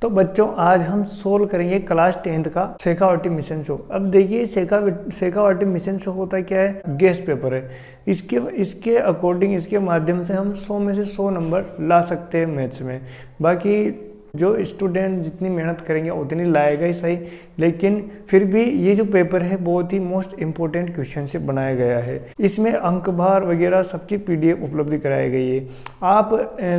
तो बच्चों आज हम सोल्व करेंगे क्लास 10th का शेखावटी मिशन शो। अब देखिए शेखावटी मिशन शो होता क्या है, गेस्ट पेपर है। इसके अकॉर्डिंग, इसके माध्यम से हम 100 में से 100 नंबर ला सकते हैं मैथ्स में। बाकी जो स्टूडेंट जितनी मेहनत करेंगे उतनी लाएगा ही सही, लेकिन फिर भी ये जो पेपर है बहुत ही मोस्ट इम्पोर्टेंट क्वेश्चन से बनाया गया है। इसमें अंक भार वगैरह सबकी PDF उपलब्ध कराई गई है। आप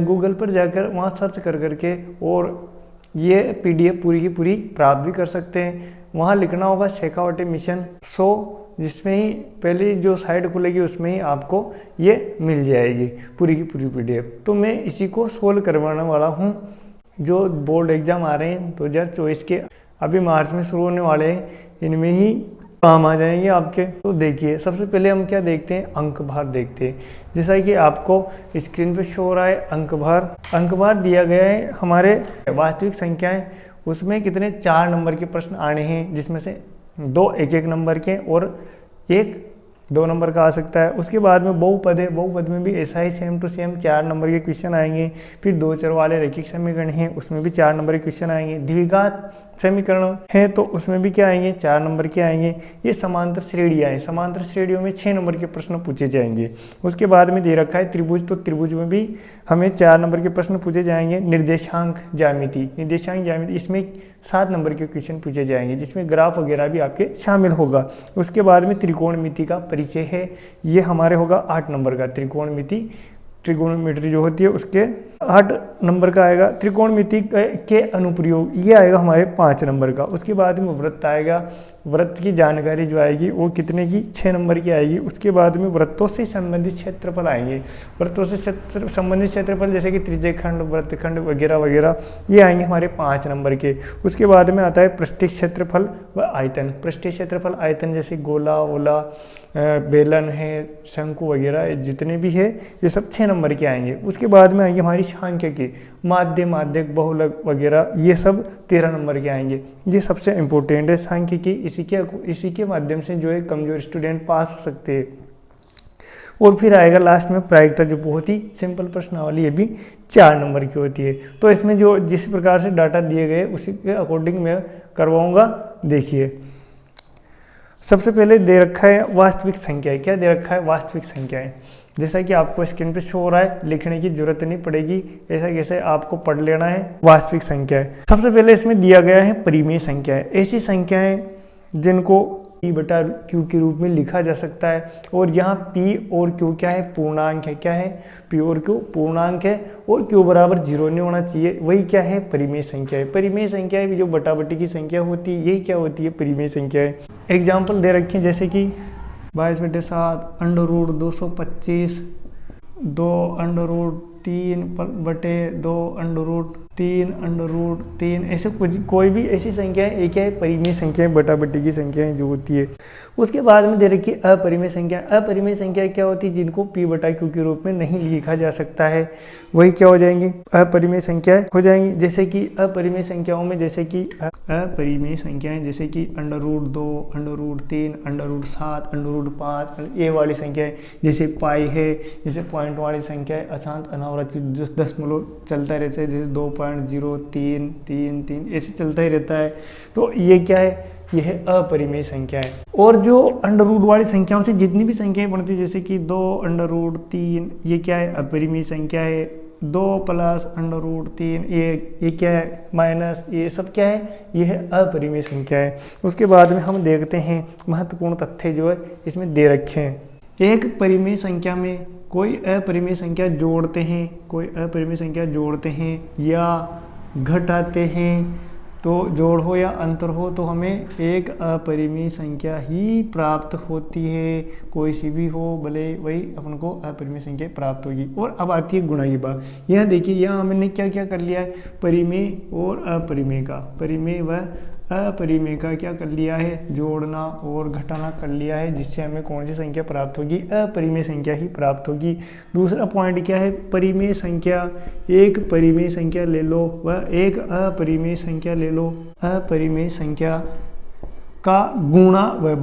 गूगल पर जाकर वहाँ सर्च कर करके और ये PDF पूरी की पूरी प्राप्त भी कर सकते हैं। वहाँ लिखना होगा शेखावटी मिशन शो, जिसमें ही पहली जो साइट खुलेगी उसमें ही आपको ये मिल जाएगी पूरी की पूरी PDF। तो मैं इसी को सोल्व करवाने वाला हूँ। जो बोर्ड एग्जाम आ रहे हैं 2024 के, अभी मार्च में शुरू होने वाले हैं, इनमें ही काम आ जाएंगे आपके। तो देखिए सबसे पहले हम क्या देखते हैं, अंक भार देखते हैं। जैसा कि आपको स्क्रीन पे शो हो रहा है अंक भार दिया गया है हमारे वास्तविक संख्याएं, उसमें कितने 4 नंबर के प्रश्न आने हैं, जिसमें से 2 1-1 नंबर के और 1 2 नंबर का आ सकता है। उसके बाद में बहुपद है, बहुपद में भी ऐसा ही सेम टू सेम 4 नंबर के क्वेश्चन आएंगे। फिर 2 चर वाले रैखिक समीकरण हैं, उसमें भी 4 नंबर के क्वेश्चन आएंगे। द्विघात समीकरण है तो उसमें भी क्या आएंगे, 4 नंबर के आएंगे। ये समांतर श्रेणियाँ हैं, समांतर श्रेणियों में 6 नंबर के प्रश्न पूछे जाएंगे। उसके बाद में दे रखा है त्रिभुज, तो त्रिभुज में भी हमें 4 नंबर के प्रश्न पूछे जाएंगे। निर्देशांक ज्यामिति, इसमें 7 नंबर के क्वेश्चन पूछे जाएंगे, जिसमें ग्राफ वगैरह भी आपके शामिल होगा। उसके बाद में त्रिकोणमिति का परिचय है, ये हमारे होगा 8 नंबर का। त्रिकोणमिति जो होती है उसके 8 नंबर का आएगा। त्रिकोणमिति के अनुप्रयोग ये आएगा हमारे 5 नंबर का। उसके बाद में वृत्त आएगा, वृत्त की जानकारी जो आएगी वो कितने की, 6 नंबर की आएगी। उसके बाद में वृत्तों से संबंधित क्षेत्रफल आएंगे। वृत्तों से संबंधित क्षेत्रफल जैसे कि त्रिज्यखंड, वृत्तखंड वगैरह वगैरह, ये आएंगे हमारे 5 नंबर के। उसके बाद में आता है पृष्ठीय क्षेत्रफल व आयतन। पृष्ठीय क्षेत्रफल आयतन जैसे गोला वोला, बेलन है, शंकु वगैरह जितने भी है, ये सब 6 नंबर के आएंगे। उसके बाद में आएंगे हमारी सांख्यिकी, माध्य, माध्यक, बहुलक वगैरह, ये सब 13 नंबर के आएंगे। ये सबसे इम्पोर्टेंट है सांख्यिकी। इसी के माध्यम से जो है कमजोर स्टूडेंट पास हो सकते हैं। और फिर आएगा लास्ट में प्रायिकता, जो बहुत ही सिंपल प्रश्नावली, ये भी 4 नंबर की होती है। तो इसमें जो जिस प्रकार से डाटा दिए गए उसी के अकॉर्डिंग मैं करवाऊंगा। देखिए सबसे पहले दे रखा है वास्तविक संख्याएं। क्या दे रखा है, वास्तविक संख्याएं। जैसा कि आपको स्क्रीन पे शो हो रहा है, लिखने की जरूरत नहीं पड़ेगी, ऐसा कैसे आपको पढ़ लेना है। वास्तविक संख्याएं सबसे पहले इसमें दिया गया है परिमेय संख्याएं, ऐसी संख्याएं जिनको P/Q के रूप में लिखा जा सकता है। और यहाँ P और Q क्या है, पूर्णांक है। क्या है, P और Q पूर्णांक है, और Q बराबर 0 नहीं होना चाहिए। वही क्या है, परिमेय संख्या है। परिमेय संख्या है जो बटाबटी की संख्या होती है, यही क्या होती है, परिमेय संख्या है। एग्जाम्पल दे रखे हैं जैसे कि 22/7 √225, 2√3/2 ऐसे कोई भी ऐसी संख्या है, एक है परिमेय संख्याएं, बटाबटी की संख्याएं जो होती है। उसके बाद में दे रखी है अपरिमेय संख्या। अपरिमेय संख्या क्या होती है, जिनको P/Q के रूप में नहीं लिखा जा सकता है, वही क्या हो जाएंगे, अपरिमेय संख्याएं हो जाएंगी। जैसे कि अपरिमेय संख्याओं में जैसे कि अपरिमेय संख्याएं जैसे कि √2, √3, √7, √5, ये वाली संख्याएं, जैसे पाई है, जैसे पॉइंट वाली संख्या है, अशांत अनावृत जो दशमलव चलता रहता है, जैसे 2.03333 ऐसे चलता ही रहता है। तो ये क्या है, यह है अपरिमेय संख्या है। और जो अंडर वाली संख्याओं से जितनी भी संख्याएं बनती है, जैसे कि 2√3, ये क्या है, अपरिमेय संख्या है। 2 + √3 ये क्या है, माइनस, ये सब क्या है, ये है अपरिमेय संख्या है। उसके बाद में हम देखते हैं महत्वपूर्ण तथ्य जो है इसमें दे रखे हैं। एक परिमेय संख्या में कोई अपरिमेय संख्या जोड़ते हैं या घटाते हैं, तो जोड़ हो या अंतर हो तो हमें एक अपरिमेय संख्या ही प्राप्त होती है। कोई सी भी हो भले, वही अपन को अपरिमेय संख्या प्राप्त होगी। और अब आती है गुणा की बात। यहाँ देखिए, यहाँ हमने क्या क्या कर लिया है, परिमेय और अपरिमेय का, परिमेय व अपरिमेय का क्या कर लिया है, जोड़ना और घटाना कर लिया है, जिससे हमें कौन सी संख्या प्राप्त होगी, अपरिमेय संख्या ही प्राप्त होगी। दूसरा पॉइंट क्या है, परिमेय संख्या, एक परिमेय संख्या ले लो व एक अपरिमेय संख्या ले लो, अपरिमेय संख्या का गुणा व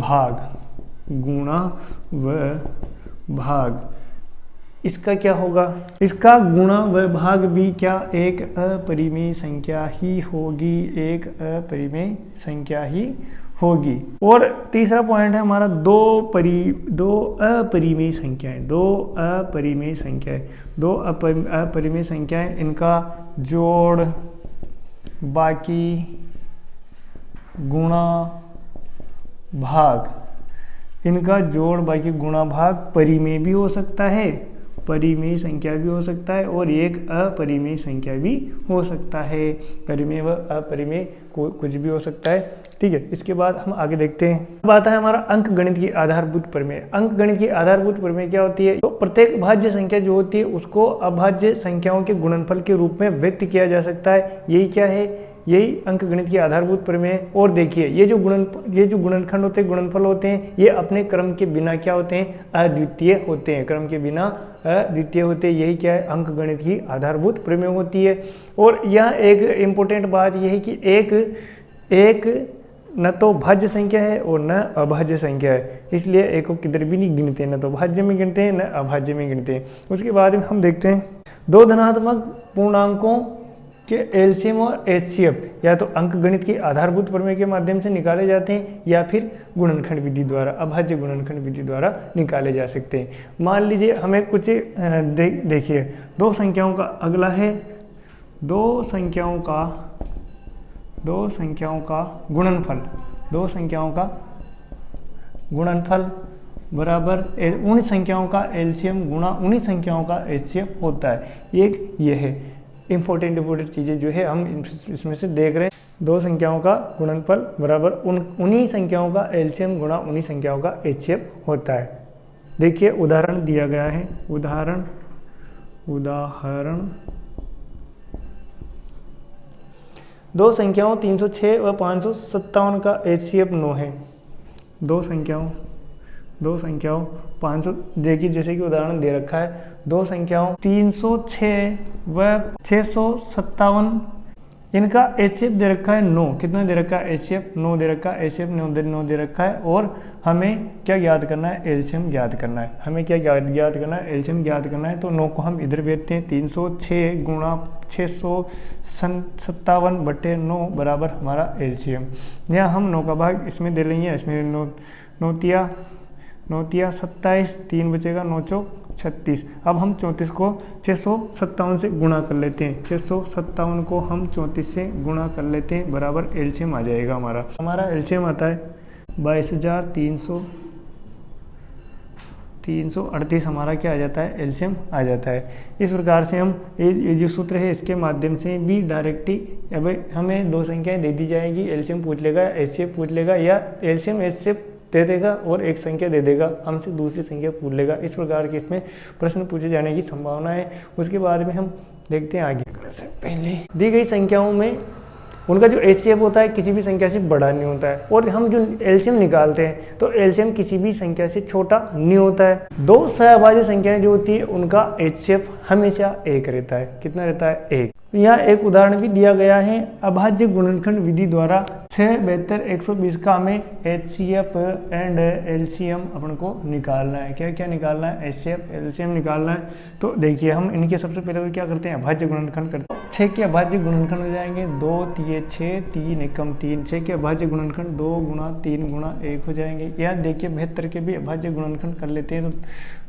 भाग इसका क्या होगा, इसका गुणा व भाग भी क्या एक अपरिमेय संख्या ही होगी, एक अपरिमेय संख्या ही होगी। और तीसरा पॉइंट है हमारा दो अपरिमेय संख्याएं, दो अपरिमेय संख्याएं, दो अपरिमेय संख्याएं, इनका जोड़ बाकी गुणा भाग, इनका जोड़ बाकी गुणा भाग परिमेय भी हो सकता है, परिमेय संख्या भी हो सकता है, और एक अपरिमेय संख्या भी हो सकता है। परिमेय व अपरिमेय कुछ भी हो सकता है। ठीक है, इसके बाद हम आगे देखते हैं। अब आता है हमारा अंक गणित की आधारभूत प्रमेय। अंक गणित की आधारभूत प्रमेय क्या होती है, तो प्रत्येक भाज्य संख्या जो होती है उसको अभाज्य संख्याओं के गुणनफल के रूप में व्यक्त किया जा सकता है। यही क्या है, यही अंक गणित की आधारभूत प्रमेय है। और देखिए ये जो गुणनखंड होते हैं, गुणनफल होते हैं, ये अपने क्रम के बिना क्या होते हैं, अद्वितीय होते हैं, क्रम के बिना अद्वितीय होते हैं। यही क्या है, अंक गणित की आधारभूत प्रमेय होती है। और यह एक इम्पोर्टेंट बात यह है कि एक न तो भाज्य संख्या है और न अभाज्य संख्या है, इसलिए एक को किधर भी नहीं गिनते, न तो भाज्य में गिनते हैं न अभाज्य में गिनते हैं। उसके बाद में हम देखते हैं दो धनात्मक पूर्णांकों के एलसीएम और एचसीएफ या तो अंक गणित की आधारभूत प्रमेय के माध्यम से निकाले जाते हैं या फिर गुणनखंड विधि द्वारा, अभाज्य गुणनखंड विधि द्वारा निकाले जा सकते हैं। मान लीजिए हमें कुछ देखिए दो संख्याओं का अगला है, दो संख्याओं का गुणनफल, दो संख्याओं का गुणनफल बराबर उन संख्याओं का एलसीएम गुणा उन्हीं संख्याओं का एचसीएफ होता है। एक ये है इंपॉर्टेंट चीज़ें जो है हम इसमें से देख रहे हैं। दो संख्याओं का गुणनफल बराबर उन्हीं संख्याओं का एलसीएम गुणा उन्हीं संख्याओं का एचसीएफ होता है। देखिए उदाहरण दिया गया है, उदाहरण दो संख्याओं 306 व 557 का एचसीएफ 9 है। दो संख्याओं 500, देखिए जैसे कि उदाहरण दे रखा है, दो संख्याओं 306 व 657, इनका एचसीएफ दे रखा है 9। कितना दे रखा है, एचसीएफ 9 दे रखा है, एचसीएफ 9 दे रखा है। और हमें क्या याद करना है, एलसीएम याद करना है। हमें क्या याद करना है, एलसीएम याद करना है। तो 9 को हम इधर भेजते हैं, 306 गुणा 657 बटे 9 बराबर हमारा एलसीएम। यहाँ हम 9 का भाग इसमें दे लेंगे, इसमें 9 तिया 27, 3 बचेगा, 9 चौक 36। अब हम 34 को 657 से गुणा कर लेते हैं, 657 को हम 34 से गुणा कर लेते हैं, बराबर एलसीएम आ जाएगा हमारा एलसीएम आता है 22,338 हमारा क्या आ जाता है, एलसीएम आ जाता है। इस प्रकार से हम ये जो सूत्र है इसके माध्यम से भी डायरेक्ट ही अब हमें दो संख्याएं दे दी जाएगी, एलसीएम पूछ लेगा, एचसीएफ पूछ लेगा, या एलसीएम एचसीएफ दे देगा और एक संख्या दे देगा, हमसे दूसरी संख्या पूछ लेगा। इस प्रकार के इसमें प्रश्न पूछे जाने की संभावना है। उसके बाद में हम देखते हैं आगे। पहले दी गई संख्याओं में उनका जो एचसीएफ होता है किसी भी संख्या से बड़ा नहीं होता है, और हम जो एलसीएम निकालते हैं तो एलसीएम किसी भी संख्या से छोटा नहीं होता है। दो सहभाज्य संख्याएं जो होती है उनका एचसीएफ हमेशा 1 रहता है। कितना रहता है, 1। यहाँ एक उदाहरण भी दिया गया है, अभाज्य गुणनखंड विधि द्वारा 6, 72, 120 का हमें एचसीएफ एंड एलसीएम अपन को निकालना है। क्या क्या निकालना है, एचसीएफ एलसीएम निकालना है। तो देखिए हम इनके सबसे पहले तो क्या करते हैं, अभाज्य गुणनखंड करते हैं। 6 के अभाज्य गुणनखंड हो जाएंगे 2 तिये 6, 3 एकम 3। 6 के अभाज्य गुणनखंड 2 गुणा 3 गुणा 1 हो जाएंगे। यहाँ देखिए 72 के भी अभाज्य गुणनखंड कर लेते हैं, तो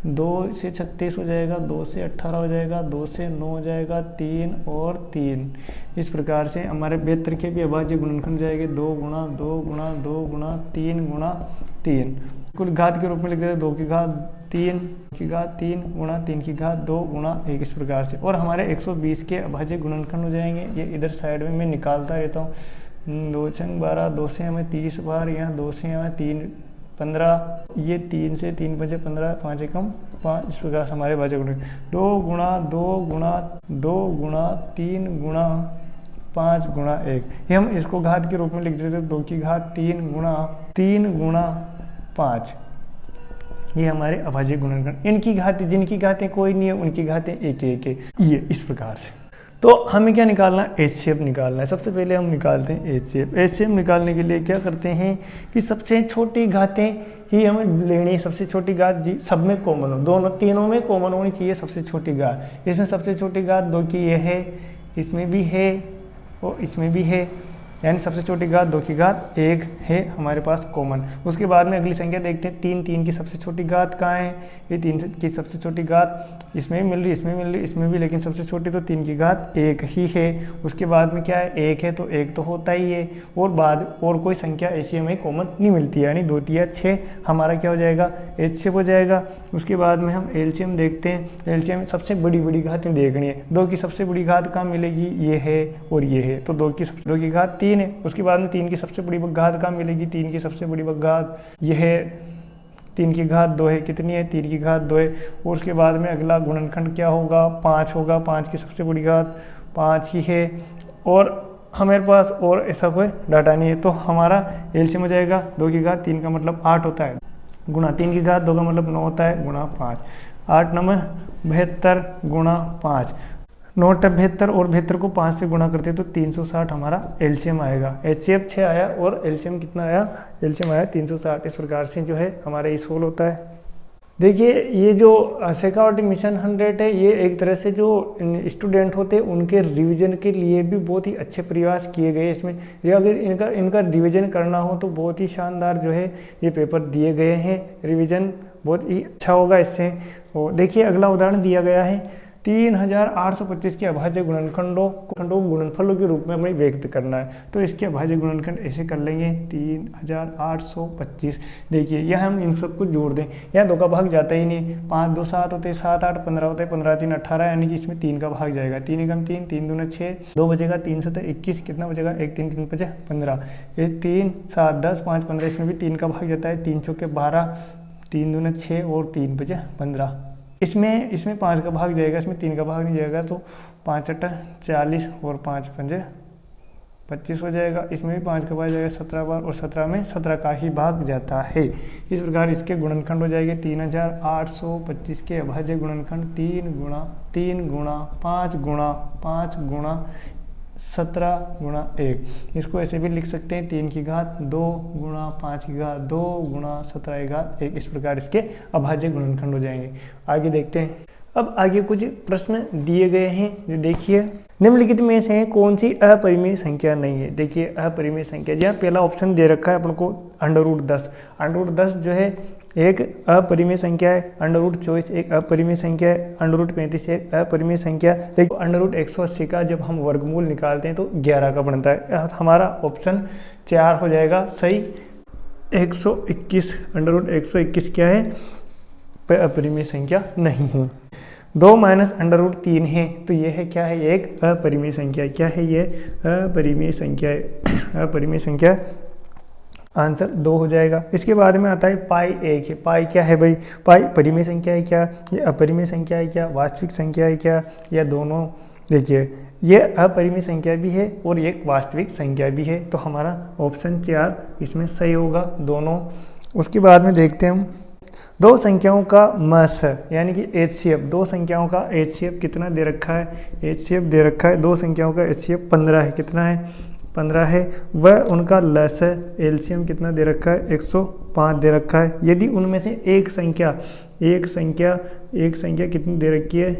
2 से 36 हो जाएगा, 2 से 18 हो जाएगा, 2 से 9 हो जाएगा, 3 और 3। इस प्रकार से हमारे 72 के भी अभाज्य गुणनखंड जाएंगे 2 गुणा 2 गुणा 2 गुणा 3 गुणा 3। कुल घात के रूप में लिख देते हैं 2 की घात 3 की घात 3 गुणा 3 की घात 2 गुणा 1, इस प्रकार से। और हमारे 120 के अभाज्य गुणनखंड हो जाएंगे, ये इधर साइड में मैं निकालता रहता हूँ। 2 छंग 12, 2 से हमें 30 बार, यहाँ 2 से हमें 3 15, ये 3 से 3 बजे 15, 5 एकम 5, इस प्रकार से हमारे अभाज्य गुणनखंड 2 गुणा 2 गुणा 2 गुणा 3 गुणा 5 गुणा 1। ये हम इसको घात के रूप में लिख देते हैं, 2 की घात 3 गुणा 5। ये हमारे अभाज्य गुणनखंड। इनकी घातें, जिनकी घातें कोई नहीं है उनकी घातें 1 1 है, ये इस प्रकार से। तो हमें क्या निकालना है, एचसीएफ निकालना है। सबसे पहले हम निकालते हैं एचसीएफ। एचसीएफ निकालने के लिए क्या करते हैं कि सबसे छोटी घातें ही हमें लेनी है सबसे छोटी घात जी, सब में कॉमन हो, दोनों तीनों में कॉमन होनी चाहिए सबसे छोटी घात। इसमें सबसे छोटी घात 2 की ये है, इसमें भी है और इसमें भी है, यानी सबसे छोटी घात 2 की घात 1 है हमारे पास कॉमन। उसके बाद में अगली संख्या देखते हैं 3, 3 की सबसे छोटी घात कहाँ है, ये 3 की सबसे छोटी घात इसमें भी मिल रही, इसमें मिल रही, इसमें भी, लेकिन सबसे छोटी तो 3 की घात 1 ही है। उसके बाद में क्या है, 1 है तो 1 तो होता ही है, और बाद और कोई संख्या ऐसी हमें कॉमन नहीं मिलती है, यानी 2 तिया 6 हमारा क्या हो जाएगा, HCF हो जाएगा। उसके बाद में हम LCM देखते हैं, LCM सबसे बड़ी घातें देखनी है। 2 की सबसे बड़ी घात कहाँ मिलेगी, ये है और ये है, तो 2 की घात 3 है। उसके बाद में 3 की सबसे बड़ी घात कहाँ मिलेगी, 3 की सबसे बड़ी घात ये है, 3 की घात 2 है, कितनी है, 3 की घात 2 है। और उसके बाद में अगला गुणनखंड क्या होगा, 5 होगा, 5 की सबसे बड़ी घात 5 ही है, और हमारे पास और ऐसा कोई डाटा नहीं है, तो हमारा एलसीएम हो जाएगा 2 की घात 3 का मतलब 8 होता है, गुणा 3 की घात 2 का मतलब 9 होता है, गुणा 5, 8 9 72 गुणा 5, 9 72 और 72 को 5 से गुणा करते हैं तो 360 हमारा एलसीएम आएगा। HCF 6 आया और एलसीएम कितना आया, एलसीएम आया 360। इस प्रकार से जो है हमारा ये सोल्व होता है। देखिए ये जो शेखावटी मिशन 100 है, ये एक तरह से जो स्टूडेंट होते हैं उनके रिवीजन के लिए भी बहुत ही अच्छे प्रयास किए गए इसमें। ये अगर इनका रिवीजन करना हो तो बहुत ही शानदार जो है ये पेपर दिए गए हैं, रिवीजन बहुत ही अच्छा होगा इससे। और देखिए अगला उदाहरण दिया गया है, 3825 के अभाज्य गुणनखंडों को गुणनफलों के रूप में हमें व्यक्त करना है, तो इसके अभाज्य गुणनखंड ऐसे कर लेंगे 3825। देखिए यह हम इन सबको जोड़ दें, यहाँ 2 का भाग जाता ही नहीं, 5 2 7 होते हैं, 7 8 15 होते हैं, 15 3 18, यानी कि इसमें 3 का भाग जाएगा, 3 एकम 3, 3 दूना 6, 2 बचेगा, 3 7 21, कितना बचेगा, 1 3 3 5 15, 1 3 7 10 5 15, इसमें भी 3 का भाग जाता है, 3 चौके 12, 3 दूना 6 और 3 बचे 15। इसमें 5 का भाग जाएगा, इसमें 3 का भाग नहीं जाएगा, तो 5 8 40 और 5 5 25 हो जाएगा। इसमें भी 5 का भाग जाएगा 17 बार, और 17 में 17 का ही भाग जाता है। इस प्रकार इसके गुणनखंड हो जाएंगे 3825 के अभाज्य गुणनखंड 3 गुणा 5 गुणा 5 गुणा 17 गुणा 1। इसको ऐसे भी लिख सकते हैं 3 की घात 2 गुणा 5 की घात 2 गुणा 17 की घात 1। इस प्रकार इसके अभाज्य गुणनखंड हो जाएंगे। आगे देखते हैं। अब आगे कुछ प्रश्न दिए गए हैं, जो देखिए निम्नलिखित में से कौन सी अपरिमेय संख्या नहीं है। देखिए अपरिमेय संख्या, जहाँ पहला ऑप्शन दे रखा है अपन को √10। √10 जो है एक अपरिमेय संख्या है, √24 एक अपरिमेय संख्या है, √35 एक अपरिमेय संख्या। लेकिन √180 का जब हम वर्गमूल निकालते हैं तो 11 का बनता है। हमारा ऑप्शन 4 हो जाएगा सही। 121 √121 क्या है, अपरिमेय संख्या नहीं है। 2 माइनस √3 है, तो यह है क्या है, एक अपरिमेय संख्या। क्या है ये, अपरिमेय संख्या है, अपरिमेय संख्या। आंसर 2 हो जाएगा। इसके बाद में आता है पाई 1 है। पाई क्या है भाई, पाई परिमेय संख्या है क्या, ये अपरिमेय संख्या है क्या, वास्तविक संख्या है क्या, या दोनों। देखिए ये अपरिमेय संख्या भी है और एक वास्तविक संख्या भी है, तो हमारा ऑप्शन 4 इसमें सही होगा दोनों। उसके बाद में देखते हैं हम दो संख्याओं का मस यानी कि HCF। दो संख्याओं का HCF कितना दे रखा है, HCF दे रखा है, दो संख्याओं का HCF 15 है। कितना है, 15 है। वह उनका लस है, LCM कितना दे रखा है, 105 दे रखा है। यदि उनमें से एक संख्या कितनी दे रखी है,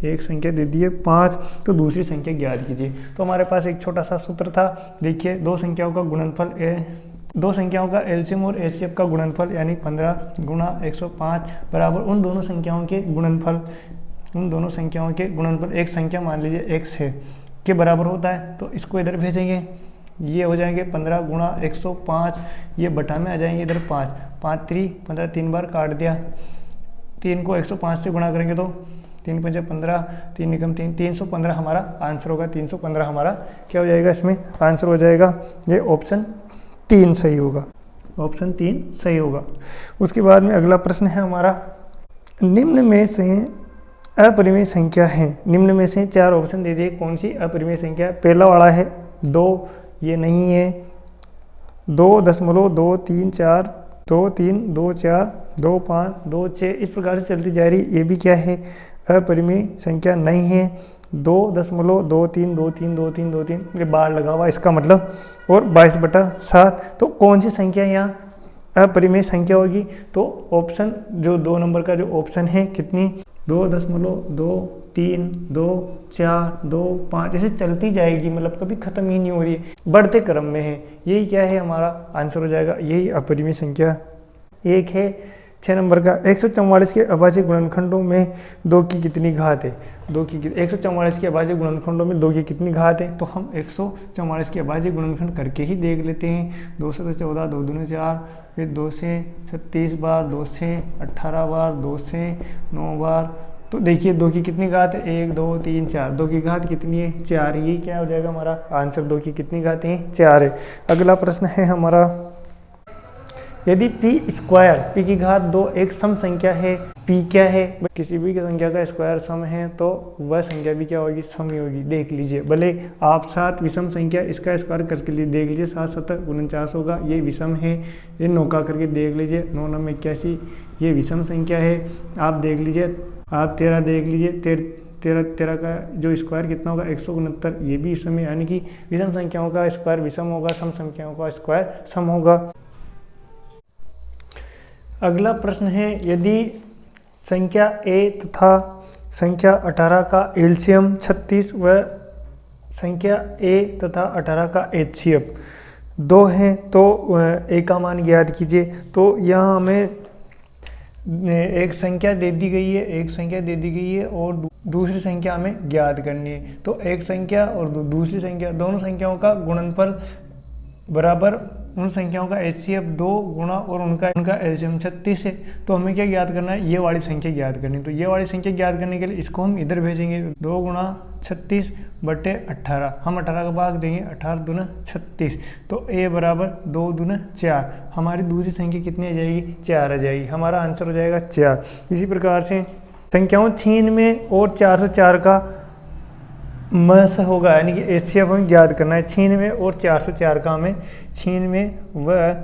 एक संख्या दे दी है 5, तो दूसरी संख्या ज्ञात कीजिए। तो हमारे पास एक छोटा सा सूत्र था। देखिए दो संख्याओं का गुणनफल दो संख्याओं का LCM और HCF का गुणनफल यानी 15 गुणा 105 बराबर उन दोनों संख्याओं के गुणनफल एक संख्या मान लीजिए x है के बराबर होता है। तो इसको इधर भेजेंगे, ये हो जाएंगे 15 गुणा 105, ये बटा में आ जाएंगे इधर 5 5 3 15, 3 बार काट दिया। 3 को 105 से गुणा करेंगे तो 3 5 15, 3 निकम 3, 315 हमारा आंसर होगा। 315 हमारा क्या हो जाएगा, इसमें आंसर हो जाएगा ये ऑप्शन 3 सही होगा, ऑप्शन 3 सही होगा। उसके बाद में अगला प्रश्न है हमारा, निम्न में से अपरिमेय संख्या है। निम्न में से 4 ऑप्शन दे दिए, कौन सी अपरिमेय संख्या है। पहला वाला है 2, ये नहीं है। 2.234, 2 3 2 4 2 5 2 6 इस प्रकार से चलती जा रही, ये भी क्या है, अपरिमेय संख्या नहीं है। 2.23232323 ये बार लगा हुआ इसका मतलब, और 22/7। तो कौन सी संख्या यहाँ अपरिमेय संख्या होगी। तो ऑप्शन जो 2 नंबर का जो ऑप्शन है कितनी 2.2, 3, 2, 4, 2, 5 ऐसे चलती जाएगी, मतलब कभी खत्म ही नहीं हो रही है, बढ़ते क्रम में है। यही क्या है हमारा आंसर हो जाएगा, यही अपरिमेय संख्या। एक है 6 नंबर का 144 के अभाज्य गुणनखंडों में 2 की कितनी घात है। 144 के अभाज्य गुणनखंडों में 2 की कितनी घात है, तो हम 144 के अभाज्य गुणनखंड करके ही देख लेते हैं। 2 से 14, 2 दूनी 4, फिर 2 से 36 बार, 2 से 18 बार, 2 से 9 बार। तो देखिए 2 की कितनी घात है, 1, 2, 3, 4, 2 की घात कितनी है 4। ये क्या हो जाएगा हमारा आंसर, 2 की कितनी घात है 4 है। अगला प्रश्न है हमारा, यदि p² की घात 2 एक सम संख्या है, p क्या है, किसी भी संख्या का स्क्वायर सम है तो वह संख्या भी क्या होगी, सम ही होगी। देख लीजिए, भले आप 7 विषम संख्या इसका स्क्वायर करके लिए देख लीजिए, 7 7 49 होगा, ये विषम है। ये 9 का करके देख लीजिए, 9 9 81, ये विषम संख्या है। आप देख लीजिए, आप 13 देख लीजिए, 13 का जो स्क्वायर कितना होगा 169, ये भी विषम है। यानी कि विषम संख्याओं का स्क्वायर विषम होगा, सम संख्याओं का स्क्वायर सम होगा। अगला प्रश्न है, यदि संख्या a तथा संख्या 18 का एलसीएम 36 व संख्या a तथा 18 का एचसीएफ 2 है तो a का मान ज्ञात कीजिए। तो यहाँ हमें एक संख्या दे दी गई है, और दूसरी संख्या हमें ज्ञात करनी है। तो एक संख्या और दूसरी संख्या, दोनों संख्याओं का गुणनफल बराबर उन संख्याओं का एचसीएफ 2 गुणा और उनका एलसीएम 36 है। तो हमें क्या ज्ञात करना है, ये वाली संख्या ज्ञात करनी है। तो ये वाली संख्या ज्ञात करने के लिए इसको हम इधर भेजेंगे, 2 गुणा 36 बटे 18, हम 18 का भाग देंगे, 18 दूना 36। तो a बराबर 2 दूना 4, हमारी दूसरी संख्या कितनी आ जाएगी 4 आ जाएगी, हमारा आंसर हो जाएगा 4। इसी प्रकार से संख्याओं 96 और 404 का मस होगा, यानी कि एचसीएफ हमें ज्ञात करना है। 96 और 404 का हमें 96 व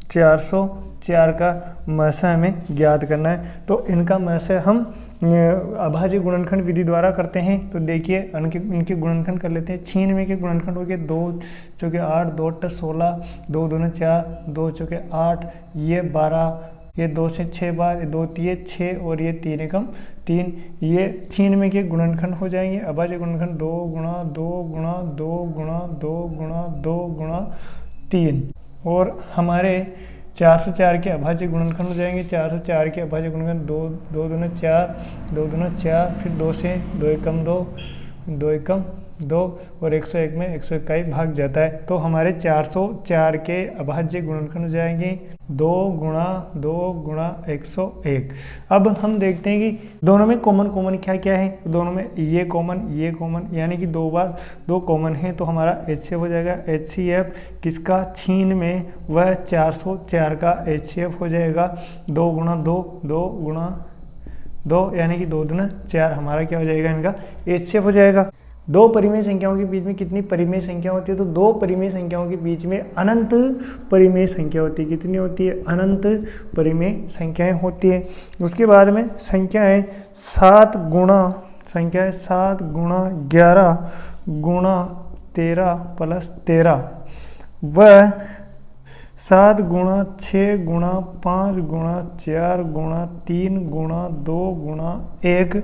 404 का मस हमें ज्ञात करना है। तो इनका मस हम अभाज्य गुणनखंड विधि द्वारा करते हैं। तो देखिए इनके गुणनखंड कर लेते हैं। 96 के गुणनखंड हो गए 2 चौके 8, 2 8 16, 2 दूना 4, 2 चौके 8, ये 12, ये 2 से 6 बार, 2 तिये 6 और ये 3 एकम 3, ये 96 के गुणनखंड हो जाएंगे। अभाज्य गुणनखंड 2 गुणा 2 गुणा 2 गुणा 2 गुणा 2 गुणा 3, और हमारे 404 के अभाज्य गुणनखंड हो जाएंगे। 404 के अभाज्य गुणनखंड 2 दूना 4, 2 दूना 4, फिर 2 से 2 एकम 2, 2 एकम 2, और 101 में 121 भाग जाता है। तो हमारे 404 के अभाज्य गुणनखंड हो जाएंगे 2 गुणा 2 गुणा 101। अब हम देखते हैं कि दोनों में कॉमन क्या क्या है। दोनों में ये कॉमन, यानी कि 2 बार 2 कॉमन है। तो हमारा एचसीएफ हो जाएगा, एचसीएफ किसका 96 व 404 का एचसीएफ हो जाएगा 2 गुणा 2, 2 गुणा 2, यानी कि 2 दूना 4, हमारा क्या हो जाएगा इनका एचसीएफ हो जाएगा। 2 परिमेय संख्याओं के बीच में कितनी परिमेय संख्या होती है, तो 2 परिमेय संख्याओं के बीच में अनंत परिमेय संख्या होती है। कितनी होती है, अनंत परिमेय संख्याएं होती है। उसके बाद में संख्याएं 7 गुणा 11 गुणा 13 प्लस 13 व 7 गुणा 6 गुणा 5 गुणा 4 गुणा 3 गुणा 2 गुणा 1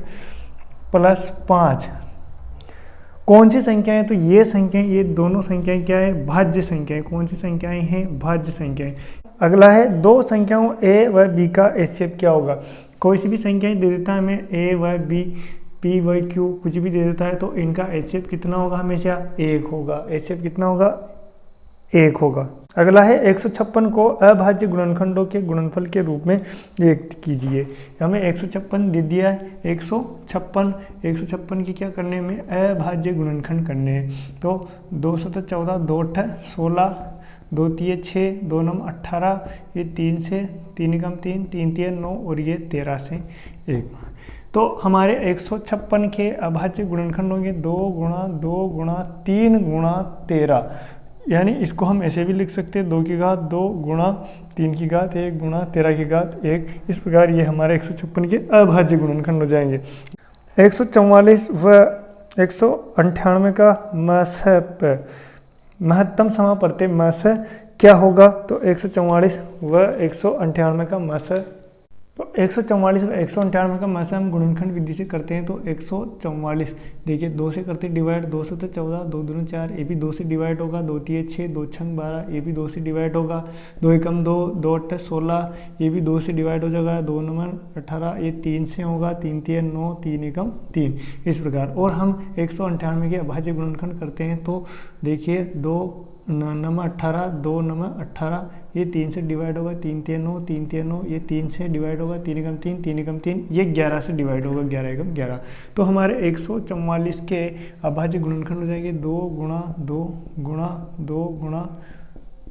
प्लस 5 कौन सी संख्याएं, तो ये संख्याएं, ये दोनों संख्याएं क्या है, भाज्य संख्याएं। कौन सी संख्याएं हैं, भाज्य संख्याएं। अगला है 2 संख्याओं a व b का एचसीएफ क्या होगा। कोई सी भी संख्याएं दे देता है हमें a व b, p व q, कुछ भी दे देता है, तो इनका एचसीएफ कितना होगा, हमेशा 1 होगा। एचसीएफ कितना होगा, 1 होगा। अगला है 156 को अभाज्य गुणनखंडों के गुणनफल के रूप में व्यक्त कीजिए। हमें 156 दे दिया है, 156 की क्या करने में, अभाज्य गुणनखंड करने हैं। तो 2 7 14, 2 8 16, 2 तिये 6, 2 9 18, ये 3 से 3 एकम 3, 3 तिये 9, और ये 13 से 1। तो हमारे 156 के अभाज्य गुणनखंड होंगे 2 गुणा 2 गुणा 3 गुणा 13, यानी इसको हम ऐसे भी लिख सकते हैं 2 की घात 2 गुणा 3 की घात 1 गुणा 13 की घात 1। इस प्रकार ये हमारे 156 के अभाज्य गुणनखंड हो जाएंगे। 144 व 198 का महत्तम समापर्त्य मस क्या होगा, तो 144 व 198 का मस, तो 144 व 198 का मस हम गुणनखंड विधि से करते हैं। तो 144 देखिए 2 से करते हैं डिवाइड, 2 से तो 14, 2 दूनी 4, ये भी 2 से डिवाइड होगा, 2 तिये 6, 2 छंग 12, ये भी 2 से डिवाइड होगा, 2 एकम 2, 2 अट्ठे 16, ये भी 2 से डिवाइड हो जाएगा, 2 नंबर 18, ये 3 से होगा, 3 तिये 9, 3 एकम 3, इस प्रकार। और हम 198 के अभाज्य गुणनखंड करते हैं, तो देखिए 2 नंबर 18, 2 नंबर 18, ये 3 से डिवाइड होगा, 3 तिये 9, 3 तिये 9, ये 3 से डिवाइड होगा, 3 एकम 3, 3 एकम 3, ये 11 से डिवाइड होगा, 11 एकम 11। तो हमारे 144 के अभाज्य गुणनखंड हो जाएंगे 2 गुणा 2 गुणा 2 गुणा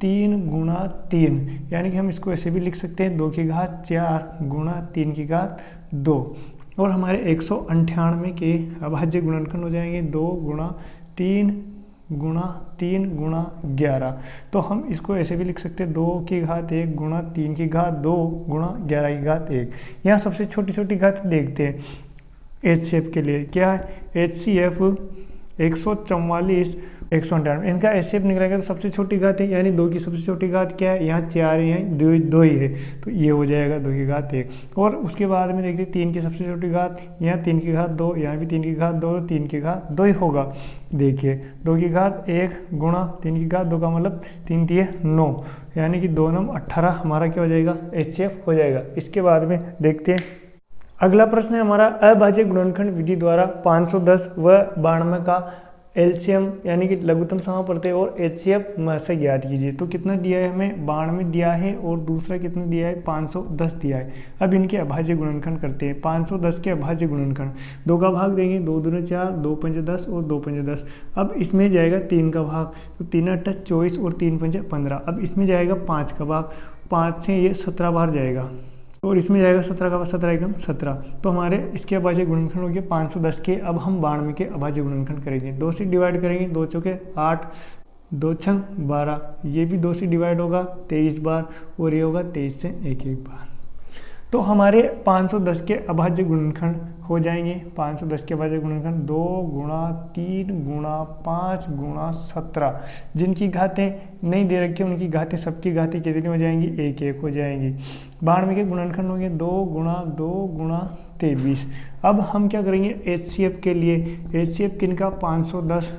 3 गुणा 3, यानी कि हम इसको ऐसे भी लिख सकते हैं 2 की घात 4 गुणा 3 की घात 2। और हमारे 198 के अभाज्य गुणनखंड हो जाएंगे 2 गुणा 3 गुणा 3 गुणा 11। तो हम इसको ऐसे भी लिख सकते हैं 2 की घात 1 गुणा 3 की घात 2 गुणा 11 की घात 1। यहाँ सबसे छोटी छोटी घात देखते हैं HCF के लिए, क्या है HCF 144 198, इनका HCF निकलेगा तो सबसे छोटी घात है, यानी 2 की सबसे छोटी घात क्या है, यहाँ 4 है, यहाँ 2 ही है, तो ये हो जाएगा 2 की घात 1। और उसके बाद में देखते हैं 3 की सबसे छोटी घात, यहाँ 3 की घात 2, यहाँ भी 3 की घात 2, 3 की घात 2 ही होगा। देखिए 2 की घात 1 गुणा 3 की घात 2 का मतलब 3 तिये 9, यानी कि 2 नम 18 हमारा क्या हो जाएगा, HCF हो जाएगा। इसके बाद में देखते हैं अगला प्रश्न है हमारा, अभाज्य गुणनखंड विधि द्वारा 510 व 92 का LCM यानी कि लघुत्तम समापवर्ती और HCF से ज्ञात कीजिए। तो कितना दिया है हमें, 92 दिया है और दूसरा कितना दिया है, 510 दिया है। अब इनके अभाज्य गुणनखंड करते हैं। 510 के अभाज्य गुणनखंड 2 का भाग देंगे, 2 दूनी 4, 2 पंजे 10 और 2 पंजे 10। अब इसमें जाएगा 3 का भाग, तो 3 अट्ठा 24 और 3 पंजे 15। अब इसमें जाएगा 5 का भाग, 5 से ये 17 बार जाएगा और इसमें जाएगा 17 का 17 एकम 17। तो हमारे इसके अभाज्य गुणनखंड हो गए 510 के। अब हम 92 के अभाज्य गुणनखंड करेंगे, 2 से डिवाइड करेंगे, 2 चौके 8, 2 छंग 12, ये भी 2 से डिवाइड होगा 23 बार और ये होगा 23 से 1 बार। तो हमारे 510 के अभाज्य गुणनखंड हो जाएंगे, 510 के अभाज्य गुणनखंड 2 गुणा 3 गुणा 5 गुणा 17। जिनकी घातें नहीं दे रखी उनकी घातें, सबकी घातें कितनी हो जाएंगी, 1 1 हो जाएंगी। 92 के गुणनखंड होंगे 2 गुणा 23। अब हम क्या करेंगे HCF के लिए, HCF किनका 510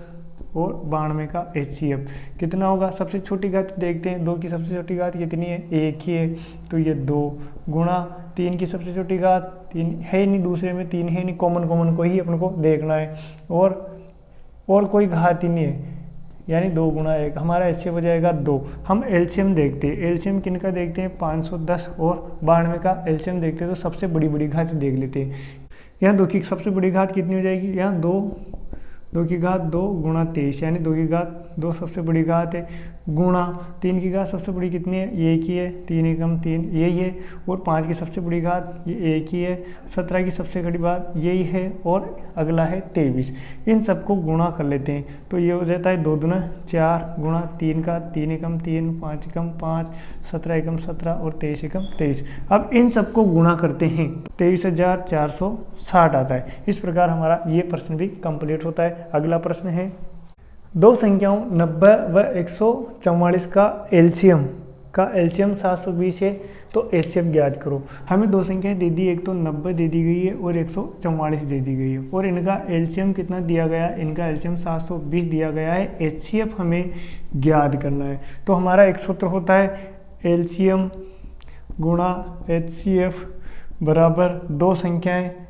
और 92 का HCF कितना होगा, सबसे छोटी घात देखते हैं, 2 की सबसे छोटी घात कितनी है, 1 ही है, तो ये 2 गुणा 3 की सबसे छोटी घात 3 है नहीं, दूसरे में 3 है नहीं, कॉमन को ही अपन को देखना है और कोई घात ही नहीं है, यानी 2 गुणा 1 हमारा HCF हो जाएगा 2। हम LCM देखते हैं, LCM किनका देखते हैं, 510 और 92 का LCM देखते हैं। तो सबसे बड़ी घात देख लेते हैं। यहाँ 2 की सबसे बड़ी घात कितनी हो जाएगी, यहाँ 2 की घात 2 गुणा 23, यानी 2 की घात 2 सबसे बड़ी घात है, गुणा 3 की घात सबसे बड़ी कितनी है, ये 1 ही है, 3 एकम 3 यही है, और 5 की सबसे बड़ी घात ये 1 ही है, 17 की सबसे बड़ी बात यही है, और अगला है 23। इन सबको गुणा कर लेते हैं, तो ये हो जाता है 2 दूना 4 गुणा 3 का 3 एकम 3, 5 एकम 5, 17 एकम 17 और 23 एकम 23। अब इन सबको गुणा करते हैं, 23,460 आता है। इस प्रकार हमारा ये प्रश्न भी कंप्लीट होता है। अगला प्रश्न है, दो संख्याओं 90 व 144 का LCM 720 है, तो HCF ज्ञात करो। हमें 2 संख्याएं दे दी, एक तो 90 दे दी गई है और 144 दे दी गई है, और इनका LCM कितना दिया गया है, इनका LCM 720 दिया गया है। HCF हमें ज्ञात करना है। तो हमारा एक सूत्र होता है LCM गुणा HCF बराबर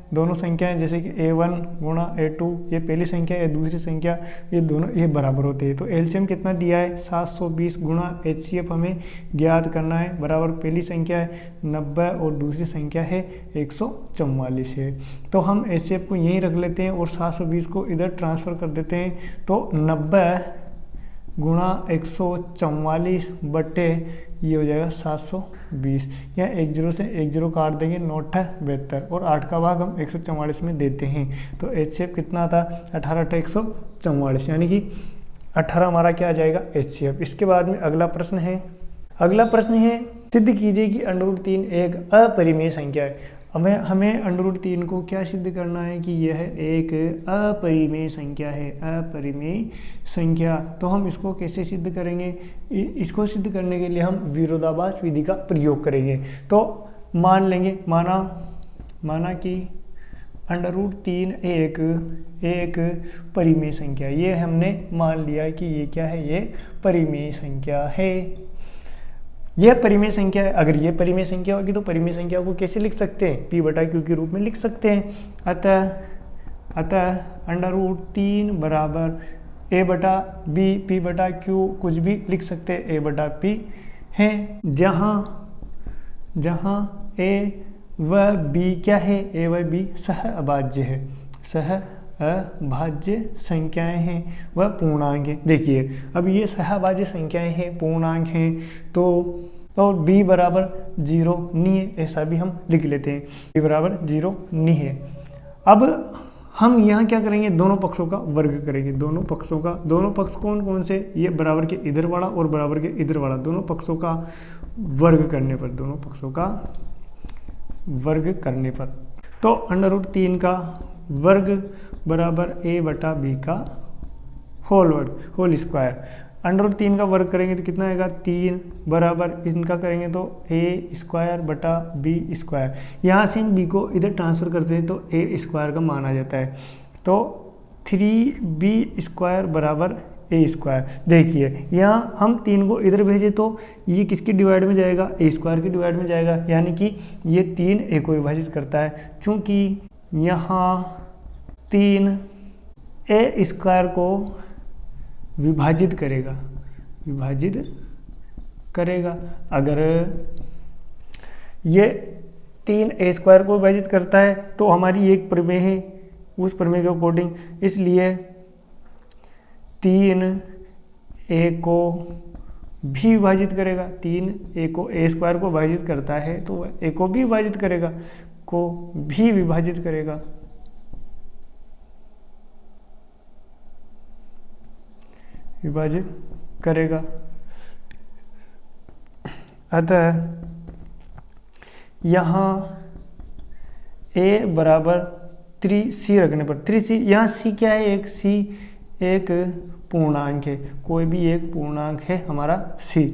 दोनों संख्याएं जैसे कि A1 गुणा A2, ये पहली संख्या ये दूसरी संख्या, ये दोनों ये बराबर होते हैं। तो LCM कितना दिया है 720 गुणा HCF हमें ज्ञात करना है, बराबर पहली संख्या है 90 और दूसरी संख्या है 144 है। तो हम HCF को यहीं रख लेते हैं और 720 को इधर ट्रांसफ़र कर देते हैं। तो 90 गुणा 144 बटे ये हो जाएगा 720। यहाँ 1 0 से 1 0 काट देंगे, 9 8 72 और 8 का भाग हम 144 में देते हैं। तो HCF कितना आता, 18 8 144, यानी कि 18 हमारा क्या आ जाएगा HCF। इसके बाद में अगला प्रश्न है सिद्ध कीजिए कि √3 एक अपरिमेय संख्या है। हमें √3 को क्या सिद्ध करना है कि यह एक अपरिमेय संख्या है, अपरिमेय संख्या। तो हम इसको कैसे सिद्ध करेंगे? इसको सिद्ध करने के लिए हम विरोधाभास विधि का प्रयोग करेंगे। तो मान लेंगे, माना कि √3 एक परिमेय संख्या, ये हमने मान लिया कि ये क्या है, ये परिमेय संख्या है। यह परिमेय संख्या है। अगर ये परिमेय संख्या होगी तो परिमेय संख्या को कैसे लिख सकते हैं? P/Q के रूप में लिख सकते हैं। अतः √3 बराबर A/B, P/Q कुछ भी लिख सकते हैं, A/P है, जहाँ A व B क्या है? A व B सहअभाज्य है, सहअभाज्य संख्याएं हैं, वह पूर्णांक है। देखिए अब ये सहअभाज्य संख्याएं हैं, पूर्णांक हैं, तो B बराबर 0 नहीं है, ऐसा भी हम लिख लेते हैं, B बराबर 0 नहीं है। अब हम यहाँ क्या करेंगे? दोनों पक्षों का वर्ग करेंगे। दोनों पक्ष कौन कौन से? ये बराबर के इधर वाला और बराबर के इधर वाला, दोनों पक्षों का वर्ग करने पर, दोनों पक्षों का वर्ग करने पर, तो √3 का वर्ग बराबर A/B का होल स्क्वायर। √3 का वर्ग करेंगे तो कितना आएगा? 3 बराबर इनका करेंगे तो A²/B²। यहाँ से इन B को इधर ट्रांसफर करते हैं तो A² का मान आ जाता है, तो 3B² बराबर A²। देखिए यहाँ हम 3 को इधर भेजे तो ये किसकी डिवाइड में जाएगा? A² की डिवाइड में जाएगा, यानी कि ये 3 A को विभाजित करता है। चूँकि यहाँ 3 A² को विभाजित करेगा। अगर ये 3 A² को विभाजित करता है तो हमारी एक प्रमेय है, उस प्रमेय के अकॉर्डिंग, इसलिए 3 A को भी विभाजित करेगा। 3 A को A² को विभाजित करता है तो A को भी विभाजित करेगा, विभाजित करेगा। अतः यहाँ A बराबर 3C रखने पर, 3C, यहाँ C क्या है? एक C एक पूर्णांक है, कोई भी एक पूर्णांक है हमारा C।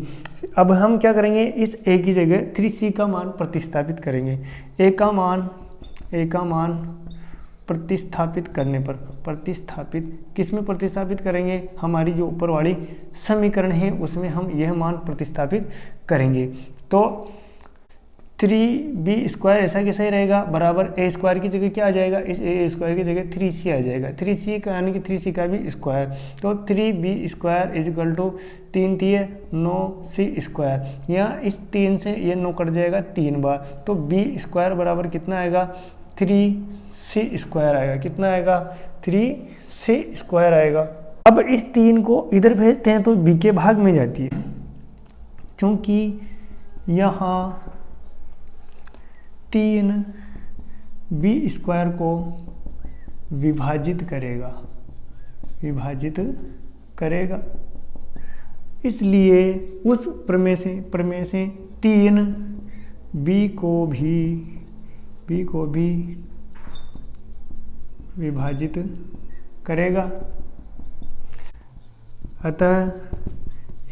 अब हम क्या करेंगे? इस A की जगह 3C का मान प्रतिस्थापित करेंगे। A का मान प्रतिस्थापित करने पर, किस में प्रतिस्थापित करेंगे? हमारी जो ऊपर वाली समीकरण है उसमें हम यह मान प्रतिस्थापित करेंगे। तो 3B² ऐसा कैसा ही रहेगा? बराबर A² की जगह क्या आ जाएगा? इस A² की जगह 3C आ जाएगा, 3C का यानी कि 3C का भी स्क्वायर, तो 3B² = 3 9C²। यहाँ इस 3 से ये 9 कट जाएगा 3 बार, तो B² बराबर कितना आएगा? 3C² आएगा। कितना आएगा? 3C² आएगा। अब इस 3 को इधर भेजते हैं तो B के भाग में जाती है, क्योंकि यहाँ 3 B² को विभाजित करेगा, इसलिए उस प्रमेय से 3 B को भी विभाजित करेगा। अतः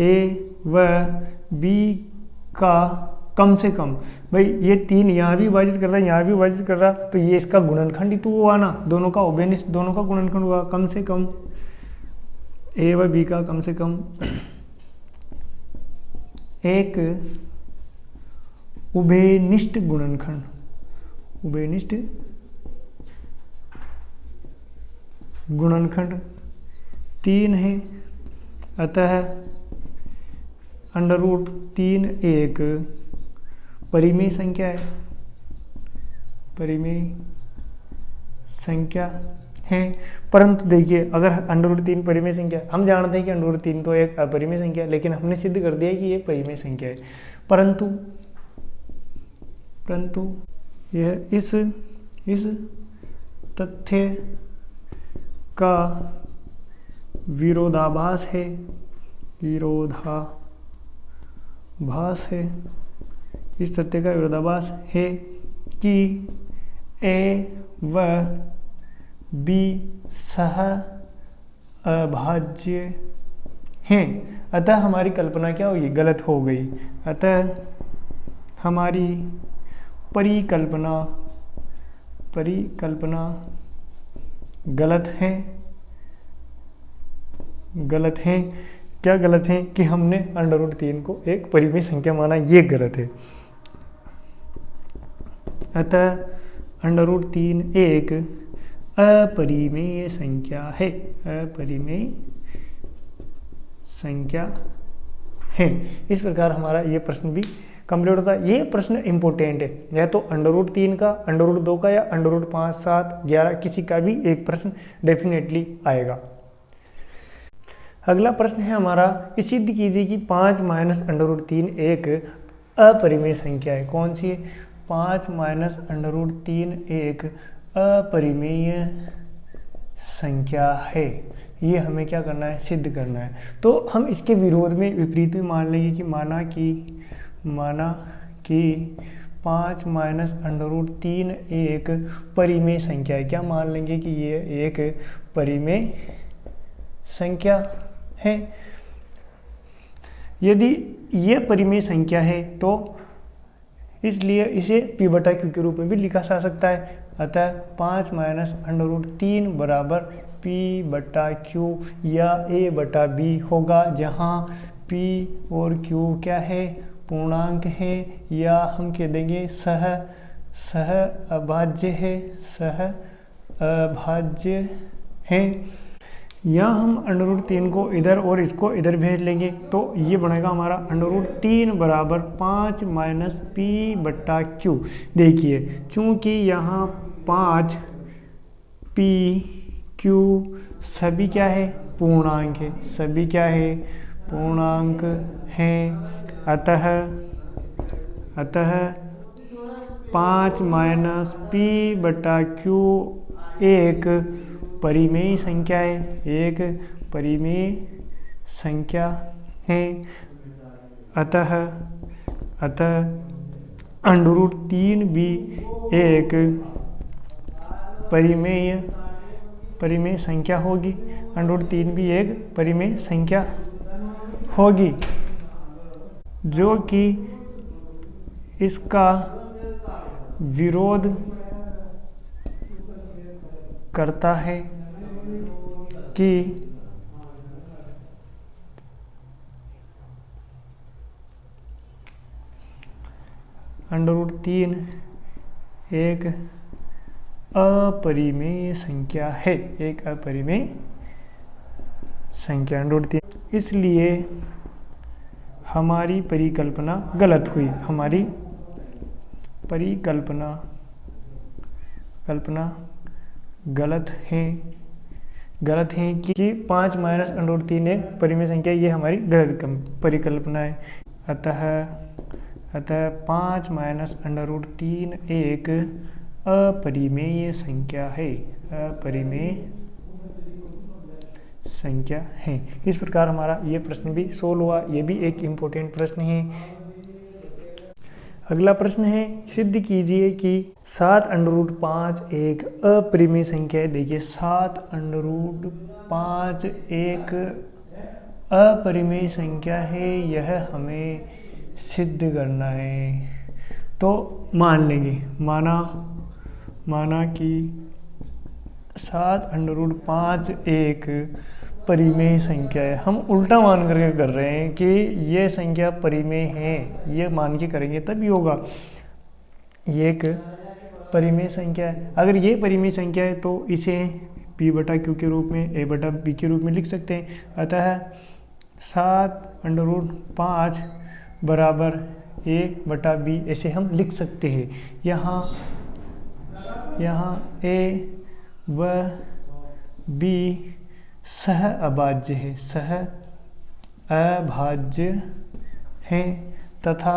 A व B का कम से कम, भाई ये 3 यहाँ भी विभाजित कर रहा है, यहाँ भी विभाजित कर रहा, तो ये इसका गुणनखंड ही तो हुआ ना, दोनों का उभयनिष्ठ, दोनों का गुणनखंड हुआ। कम से कम A व B का कम से कम एक उभयनिष्ठ गुणनखंड, 3 है। अतः √3 एक परिमेय संख्या है। परंतु देखिए, अगर √3 परिमेय संख्या, हम जानते हैं कि √3 तो एक अपरिमेय संख्या है, लेकिन हमने सिद्ध कर दिया कि ये परिमेय संख्या है। परंतु यह इस तथ्य का विरोधाभास है, इस तथ्य का विरोधाभास है कि ए व बी सह अभाज्य हैं। अतः हमारी कल्पना क्या होगी, गलत हो गई। अतः हमारी परिकल्पना गलत है। क्या गलत है कि हमने √3 को एक परिमेय संख्या माना, ये गलत है। अतः √3 एक अपरिमेय संख्या है, अपरिमेय संख्या है। इस प्रकार हमारा ये प्रश्न भी कंप्लीट होता है। ये प्रश्न इंपॉर्टेंट है, या तो √3 का, √2 का, या √5, 7, 11 किसी का भी एक प्रश्न डेफिनेटली आएगा। अगला प्रश्न है हमारा, सिद्ध कीजिए कि 5 - √3 एक अपरिमेय संख्या है। कौन सी है? 5 - √3 एक अपरिमेय संख्या है। ये हमें क्या करना है, सिद्ध करना है। तो हम इसके विरोध में, विपरीत में मान लेंगे कि माना कि 5 - √3 एक परिमेय संख्या है। क्या मान लेंगे कि ये एक परिमेय संख्या है। यदि ये परिमेय संख्या है तो इसलिए इसे P/Q के रूप में भी लिखा जा सकता है। अतः 5 - √3 बराबर P/Q या A/B होगा, जहाँ P और Q क्या है, पूर्णांक है, या हम कह देंगे सह अभाज्य है। या हम √3 को इधर और इसको इधर भेज लेंगे, तो ये बनेगा हमारा √3 बराबर 5 - P/Q। देखिए, चूंकि यहाँ 5 P Q सभी क्या है, पूर्णांक है, सभी क्या है, पूर्णांक हैं। अतः 5 - P/Q एक परिमेय संख्या है, एक परिमेय संख्या है। अतः √3 भी एक परिमेय संख्या होगी। √3 भी एक परिमेय संख्या होगी, जो कि इसका विरोध करता है कि √3 एक अपरिमेय संख्या है, एक अपरिमेय संख्या √3। इसलिए हमारी परिकल्पना गलत हुई। हमारी परिकल्पना गलत है कि 5 - √3 एक परिमेय संख्या, ये हमारी गलत परिकल्पना है। अतः 5 - √3 एक अपरिमेय संख्या है, अपरिमेय संख्या है। इस प्रकार हमारा ये प्रश्न भी सोल्व हुआ। ये भी एक इम्पोर्टेंट प्रश्न है। अगला प्रश्न है, सिद्ध कीजिए कि 7 √5 एक अपरिमेय संख्या है। देखिए, 7 √5 एक अपरिमेय संख्या है, यह हमें सिद्ध करना है। तो मान लेंगे, माना कि 7 √5 एक परिमेय संख्या है। हम उल्टा मान करके कर रहे हैं कि ये संख्या परिमेय है, ये मान के करेंगे तभी होगा। ये एक परिमेय संख्या है। अगर ये परिमेय संख्या है तो इसे P/Q के रूप में, A/B के रूप में लिख सकते हैं। अतः 7 √5 बराबर A/B ऐसे हम लिख सकते हैं। यहाँ A व B सह अभाज्य है, सह अभाज्य है, तथा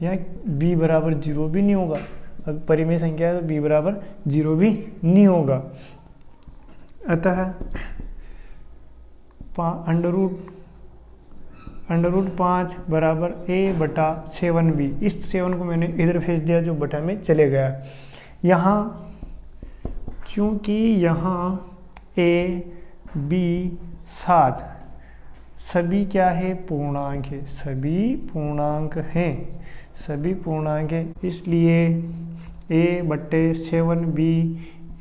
यह B बराबर 0 भी नहीं होगा। अगर परिमेय संख्या है तो B बराबर 0 भी नहीं होगा। अतः √5 बराबर a/7b। इस 7 को मैंने इधर भेज दिया जो बटा में चले गया। यहाँ चूँकि यहाँ a b 7 सभी क्या है, पूर्णांक है, सभी पूर्णांक हैं, सभी पूर्णांक हैं, इसलिए a/7b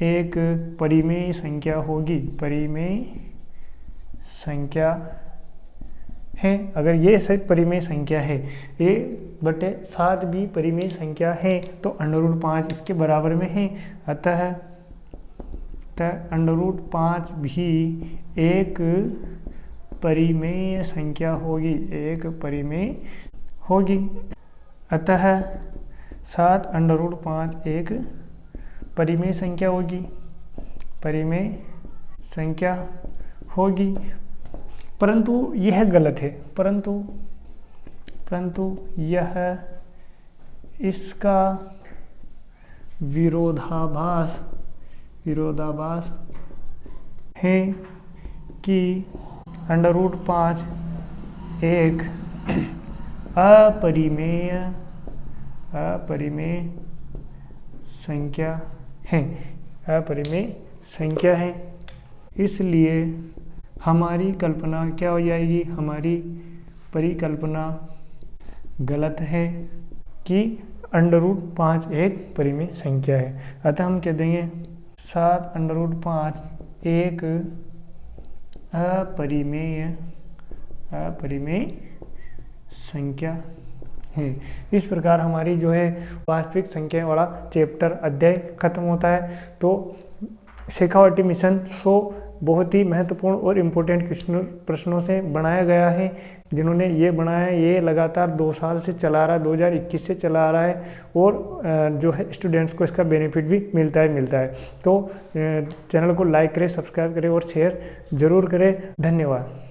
एक परिमेय संख्या होगी, परिमेय संख्या है। अगर ये सही परिमेय संख्या है, a/7 भी परिमेय संख्या है, तो √5 इसके बराबर में है। अतः √5 भी एक परिमेय संख्या होगी, एक परिमेय होगी। अतः 7 √5 एक परिमेय संख्या होगी, परिमेय संख्या होगी। परंतु यह गलत है, परंतु यह इसका विरोधाभास है कि √5 एक अपरिमेय संख्या है, अपरिमेय संख्या है। इसलिए हमारी कल्पना क्या हो जाएगी, हमारी परिकल्पना गलत है कि √5 एक परिमेय संख्या है। अतः हम कह देंगे 7 √5 एक अपरिमेय संख्या है। इस प्रकार हमारी जो है वास्तविक संख्या वाला चैप्टर अध्याय खत्म होता है। तो शेखावटी मिशन 100 बहुत ही महत्वपूर्ण और इम्पोर्टेंट प्रश्नों से बनाया गया है। जिन्होंने ये बनाया ये लगातार 2 साल से चला रहा है, 2021 से चला रहा है, और जो है स्टूडेंट्स को इसका बेनिफिट भी मिलता है। तो चैनल को लाइक करें, सब्सक्राइब करें और शेयर ज़रूर करें। धन्यवाद।